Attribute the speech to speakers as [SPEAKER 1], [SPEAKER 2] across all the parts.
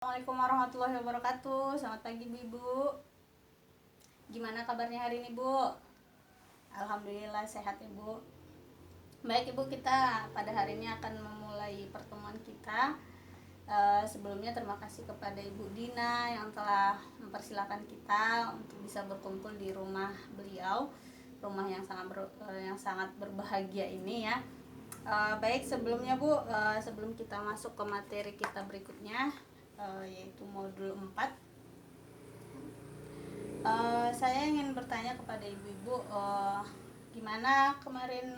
[SPEAKER 1] Assalamualaikum warahmatullahi wabarakatuh. Selamat pagi Ibu. Gimana kabarnya hari ini Bu? Alhamdulillah sehat Ibu. Baik Ibu, kita pada hari ini akan memulai pertemuan kita. Sebelumnya terima kasih kepada Ibu Dina yang telah mempersilahkan kita untuk bisa berkumpul di rumah beliau, rumah yang sangat berbahagia ini ya. Baik, sebelumnya Bu, sebelum kita masuk ke materi kita berikutnya, yaitu modul 4, saya ingin bertanya kepada ibu-ibu, gimana kemarin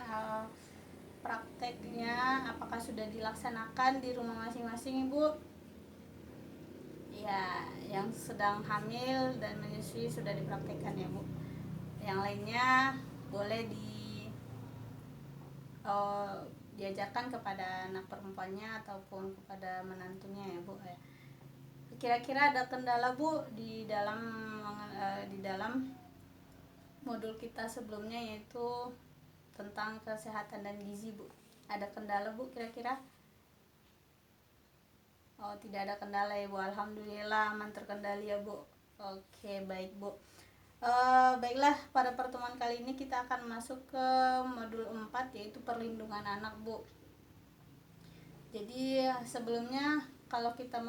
[SPEAKER 1] prakteknya, apakah sudah dilaksanakan di rumah masing-masing Ibu? Ya, yang sedang hamil dan menyusui sudah dipraktekkan ya Bu. Yang lainnya boleh diajarkan kepada anak perempuannya ataupun kepada menantunya ya Bu. Kira-kira ada kendala Bu di dalam modul kita sebelumnya, yaitu tentang kesehatan dan gizi Bu. Ada kendala Bu kira-kira? Oh, tidak ada kendala ya Bu. Alhamdulillah aman terkendali ya Bu. Oke, baik Bu. Baiklah, pada pertemuan kali ini kita akan masuk ke modul 4, yaitu perlindungan anak Bu. Jadi sebelumnya kalau kita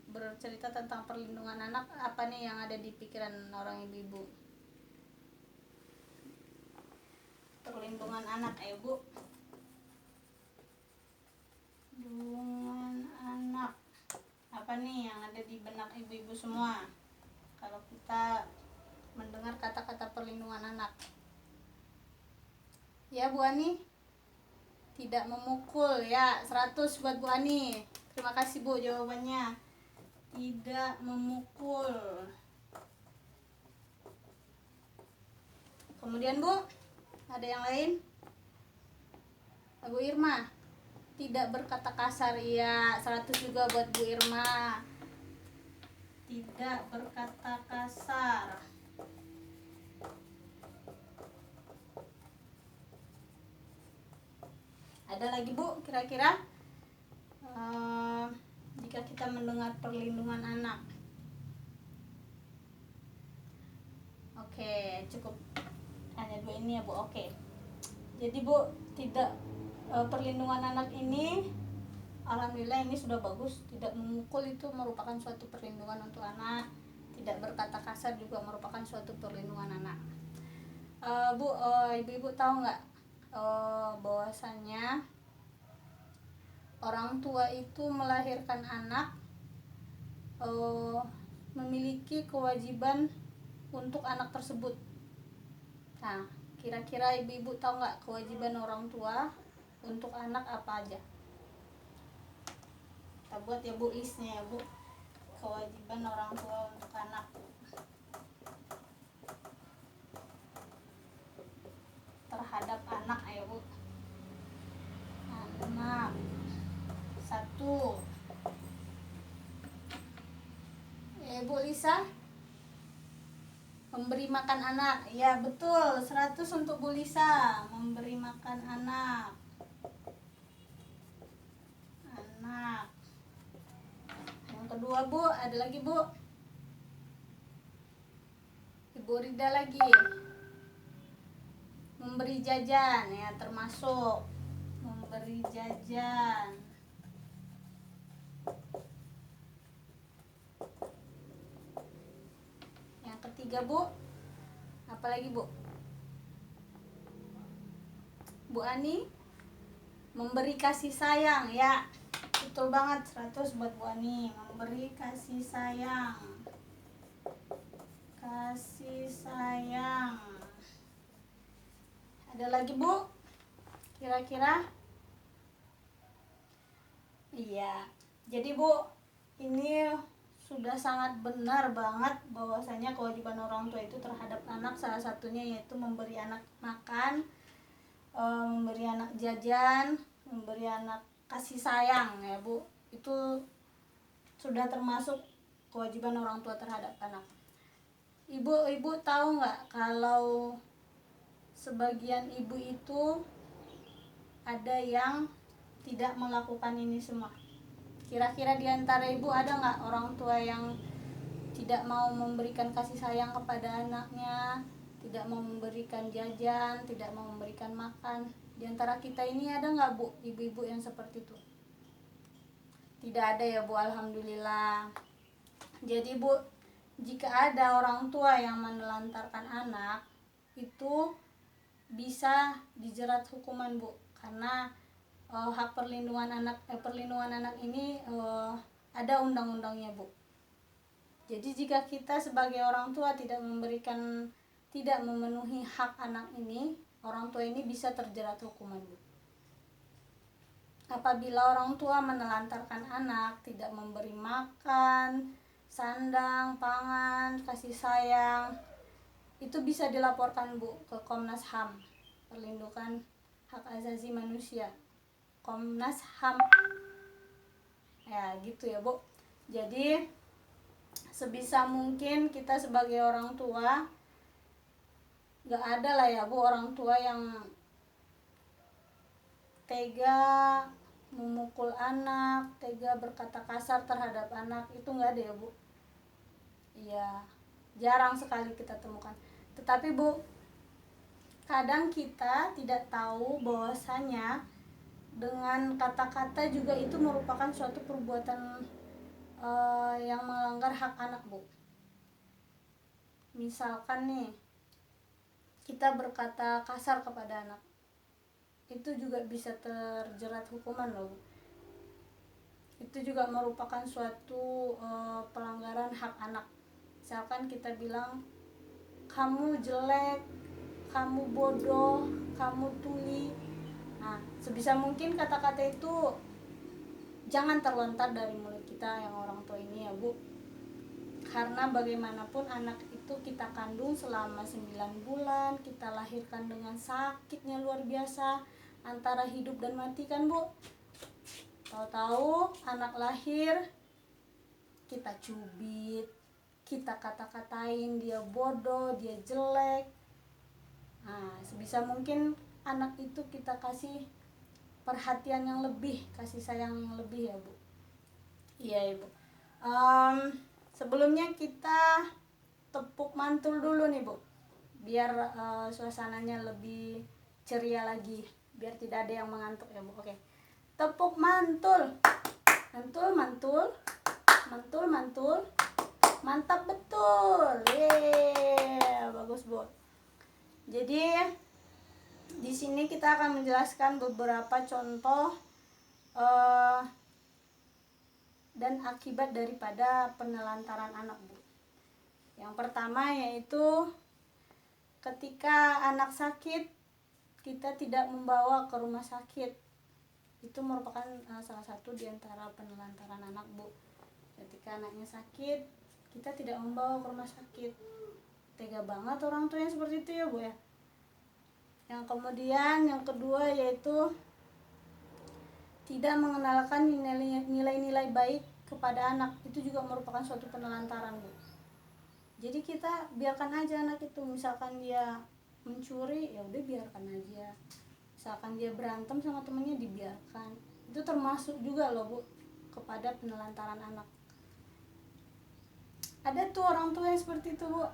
[SPEAKER 1] bercerita tentang perlindungan anak, apa nih yang ada di pikiran orang ibu-ibu? Perlindungan anak ya Bu. Perlindungan anak, apa nih yang ada di benak ibu-ibu semua kalau kita mendengar kata-kata perlindungan anak? Ya Bu Ani, tidak memukul ya. 100 buat Bu Ani. Terima kasih Bu jawabannya. Tidak memukul. Kemudian Bu, ada yang lain? Bu Irma, tidak berkata kasar ya. 100 juga buat Bu Irma. Tidak berkata kasar. Ada lagi Bu kira-kira? Jika kita mendengar perlindungan anak. Oke, cukup hanya 2 ini ya Bu. Oke. Jadi Bu, tidak perlindungan anak ini, alhamdulillah ini sudah bagus. Tidak memukul itu merupakan suatu perlindungan untuk anak. Tidak berkata kasar juga merupakan suatu perlindungan anak. Bu, ibu-ibu tahu nggak bahwasannya orang tua itu melahirkan anak memiliki kewajiban untuk anak tersebut. Nah, kira-kira ibu-ibu tahu nggak kewajiban orang tua untuk anak apa aja? Kita buat ya Bu listnya ya Bu. Kewajiban orang tua untuk anak. Terhadap anak ya Bu. Anak. 1. Bu Lisa, memberi makan anak. Ya betul, 100 untuk Bu Lisa. Memberi makan anak. Yang kedua Bu, ada lagi Bu. Ibu Rida lagi. Memberi jajan ya, termasuk memberi jajan. Yang ketiga Bu, apa lagi Bu? Bu Ani, memberi kasih sayang ya. Betul banget, 100 buat Bu Ani. Memberi kasih sayang. Kasih sayang. Ada lagi Bu? Kira-kira? Iya. Jadi Bu, ini sudah sangat benar banget bahwasanya kewajiban orang tua itu terhadap anak salah satunya yaitu memberi anak makan, memberi anak jajan, memberi anak kasih sayang ya Bu. Itu sudah termasuk kewajiban orang tua terhadap anak. Ibu tahu nggak kalau sebagian ibu itu ada yang tidak melakukan ini semua? Kira-kira di antara ibu ada nggak orang tua yang tidak mau memberikan kasih sayang kepada anaknya, tidak mau memberikan jajan, tidak mau memberikan makan? Di antara kita ini ada nggak bu, ibu-ibu yang seperti itu? Tidak ada ya bu, alhamdulillah. Jadi bu, jika ada orang tua yang menelantarkan anak, itu bisa dijerat hukuman bu, karena hak perlindungan anak ini ada undang-undangnya bu. Jadi jika kita sebagai orang tua tidak memenuhi hak anak ini, orang tua ini bisa terjerat hukuman bu. Apabila orang tua menelantarkan anak, tidak memberi makan, sandang, pangan, kasih sayang, itu bisa dilaporkan bu ke Komnas HAM, Perlindungan Hak Asasi Manusia, Komnas HAM. Ya gitu ya bu. Jadi sebisa mungkin kita sebagai orang tua, gak ada lah ya bu orang tua yang tega memukul anak, tega berkata kasar terhadap anak, itu gak ada ya bu. Iya, jarang sekali kita temukan. Tetapi bu, kadang kita tidak tahu bahwasanya dengan kata-kata juga itu merupakan suatu perbuatan yang melanggar hak anak bu. Misalkan nih, kita berkata kasar kepada anak, itu juga bisa terjerat hukuman loh. Itu juga merupakan suatu pelanggaran hak anak. Misalkan kita bilang, kamu jelek, kamu bodoh, kamu tuli. Nah, sebisa mungkin kata-kata itu jangan terlontar dari mulut kita yang orang tua ini ya bu. Karena bagaimanapun anak itu kita kandung selama 9 bulan, kita lahirkan dengan sakitnya luar biasa, antara hidup dan mati kan bu. Tahu-tahu anak lahir, kita cubit, kita kata-katain dia bodoh, dia jelek. Nah, sebisa mungkin anak itu kita kasih perhatian yang lebih, kasih sayang yang lebih ya bu. Iya ibu. Sebelumnya kita tepuk mantul dulu nih bu, biar suasananya lebih ceria lagi, biar tidak ada yang mengantuk ya bu. Oke, tepuk mantul, mantul, mantul, mantul, mantul, mantap betul. Yeay, bagus bu. Jadi di sini kita akan menjelaskan beberapa contoh dan akibat daripada penelantaran anak bu. Yang pertama yaitu ketika anak sakit, kita tidak membawa ke rumah sakit. Itu merupakan salah satu di antara penelantaran anak bu. Ketika anaknya sakit, kita tidak membawa ke rumah sakit. Tega banget orang tua yang seperti itu ya bu ya. Yang kemudian yang kedua yaitu tidak mengenalkan nilai-nilai baik kepada anak. Itu juga merupakan suatu penelantaran bu. Jadi kita biarkan aja anak itu, misalkan dia mencuri, ya udah biarkan aja. Misalkan dia berantem sama temennya, dibiarkan. Itu termasuk juga loh bu kepada penelantaran anak. Ada tuh orang tua yang seperti itu bu.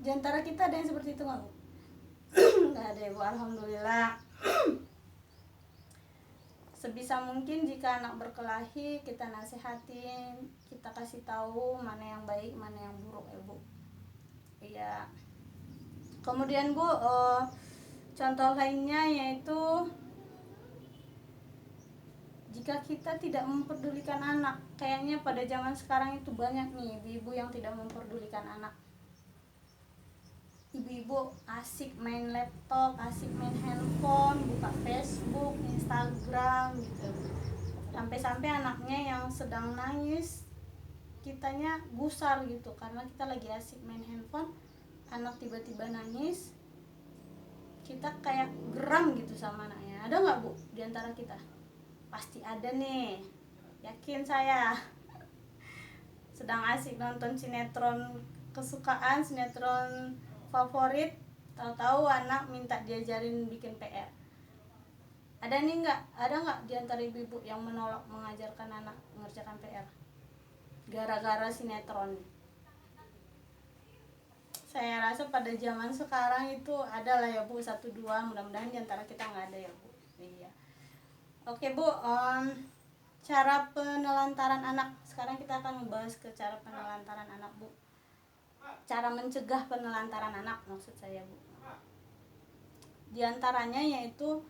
[SPEAKER 1] Di antara kita ada yang seperti itu nggak bu? Nggak ada ya bu, alhamdulillah. Sebisa mungkin jika anak berkelahi, kita nasihatin, kita kasih tahu mana yang baik, mana yang buruk ya bu. Iya. Kemudian bu, contoh lainnya yaitu jika kita tidak memperdulikan anak. Kayaknya pada zaman sekarang itu banyak nih ibu-ibu yang tidak memperdulikan anak. Ibu-ibu asik main laptop, asik main handphone, buka Facebook, Instagram gitu. Sampai-sampai anaknya yang sedang nangis, kitanya gusar gitu, karena kita lagi asik main handphone, anak tiba-tiba nangis, kita kayak geram gitu sama anaknya. Ada nggak bu di antara kita? Pasti ada nih, yakin saya. Sedang asik nonton sinetron kesukaan, sinetron favorit, tahu-tahu anak minta diajarin bikin PR. Ada nggak di antara ibu-ibu yang menolak mengajarkan anak mengerjakan PR gara-gara sinetron? Saya rasa pada zaman sekarang itu ada lah ya Bu, satu dua, mudah-mudahan di antara kita nggak ada ya Bu. Iya. Oke Bu, cara penelantaran anak. Sekarang kita akan membahas ke cara penelantaran anak Bu. Cara mencegah penelantaran anak maksud saya Bu. Di antaranya yaitu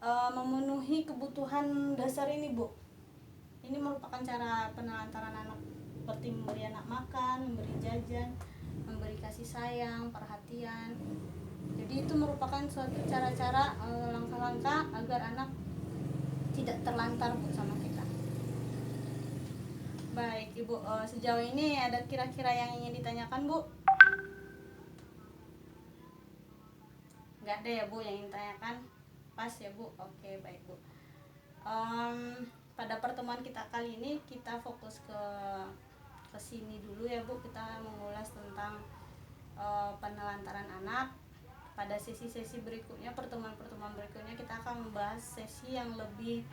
[SPEAKER 1] memenuhi kebutuhan dasar ini Bu. Ini merupakan cara penelantaran anak, seperti memberi anak makan, memberi jajan, memberi kasih sayang, perhatian. Jadi itu merupakan suatu cara-cara, langkah-langkah agar anak tidak terlantar Bu sama kita. Baik Ibu, sejauh ini ada kira-kira yang ingin ditanyakan Bu? Nggak ada ya Bu yang ingin ditanyakan? Pas ya Bu? Oke baik Bu. Pada pertemuan kita kali ini kita fokus ke sini dulu ya Bu. Kita mengulas tentang penelantaran anak. Pada sesi-sesi berikutnya, pertemuan-pertemuan berikutnya kita akan membahas sesi yang lebih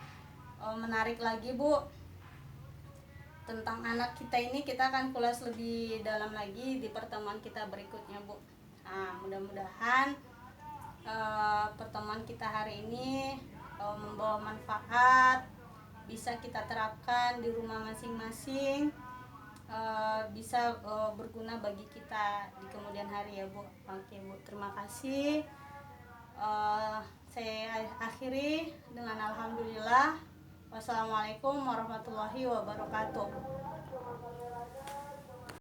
[SPEAKER 1] menarik lagi Bu, tentang anak kita ini. Kita akan kulas lebih dalam lagi di pertemuan kita berikutnya Bu. Nah, mudah-mudahan pertemuan kita hari ini membawa manfaat, bisa kita terapkan di rumah masing-masing, bisa berguna bagi kita di kemudian hari ya Bu. Oke Bu, terima kasih. Saya akhiri dengan alhamdulillah. Wassalamualaikum warahmatullahi wabarakatuh.